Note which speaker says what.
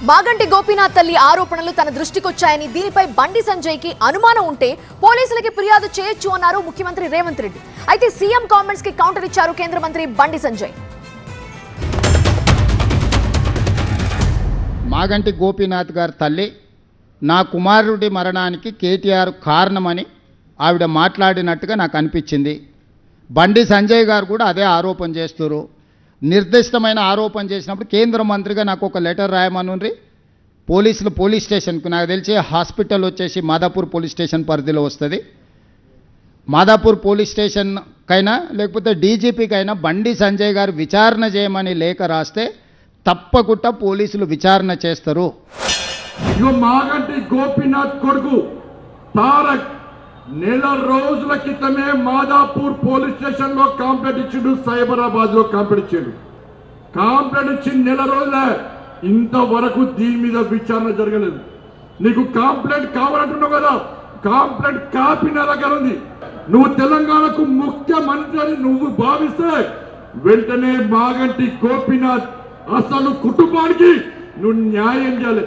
Speaker 1: మాగంటి గోపీనాథ్ తల్లి ఆరోపణలు తన దృష్టికొచ్చాయని దీనిపై బండి సంజయ్కి అనుమానం ఉంటే పోలీసులకి ఫిర్యాదు చేయొచ్చు అన్నారు ముఖ్యమంత్రి రేవంత్ రెడ్డి. అయితే సీఎం కామెంట్స్ కి కౌంటర్ ఇచ్చారు కేంద్ర మంత్రి బండి సంజయ్.
Speaker 2: మాగంటి గోపీనాథ్ గారి తల్లి నా కుమారుడి మరణానికి కేటీఆర్ కారణమని ఆవిడ మాట్లాడినట్టుగా నాకు అనిపించింది. బండి సంజయ్ గారు కూడా అదే ఆరోపణ చేస్తారు. నిర్దిష్టమైన ఆరోపణ చేసినప్పుడు కేంద్ర మంత్రిగా నాకు ఒక లెటర్ రాయమనుండ్రి. పోలీసులు పోలీస్ స్టేషన్కు, నాకు తెలిసి హాస్పిటల్ వచ్చేసి మాదాపూర్ పోలీస్ స్టేషన్ పరిధిలో వస్తుంది. మాదాపూర్ పోలీస్ స్టేషన్కైనా లేకపోతే డీజీపీకైనా బండి సంజయ్ గారు విచారణ చేయమని లేఖ రాస్తే తప్పకుండా పోలీసులు విచారణ చేస్తారు.
Speaker 3: మాగంటి గోపీనాథ్ కొడుకు తారక్ నెల రోజుల క్రితమే మాదాపూర్ పోలీస్ స్టేషన్ లో కంప్లైంట్ ఇచ్చిండు, సైబరాబాద్ లో కంప్లైంట్ ఇచ్చిండు. కంప్లైంట్ ఇచ్చి నెల రోజుల ఇంతవరకు దీని మీద విచారణ జరగలేదు. నీకు కంప్లైంట్ కావాలంటున్నావు కదా, కంప్లైంట్ కాపీ నా దగ్గర ఉంది. నువ్వు తెలంగాణకు ముఖ్యమంత్రి అని నువ్వు భావిస్తే వెంటనే మాగంటి గోపీనాథ్ అసలు కుటుంబానికి నువ్వు న్యాయం చేయాలి.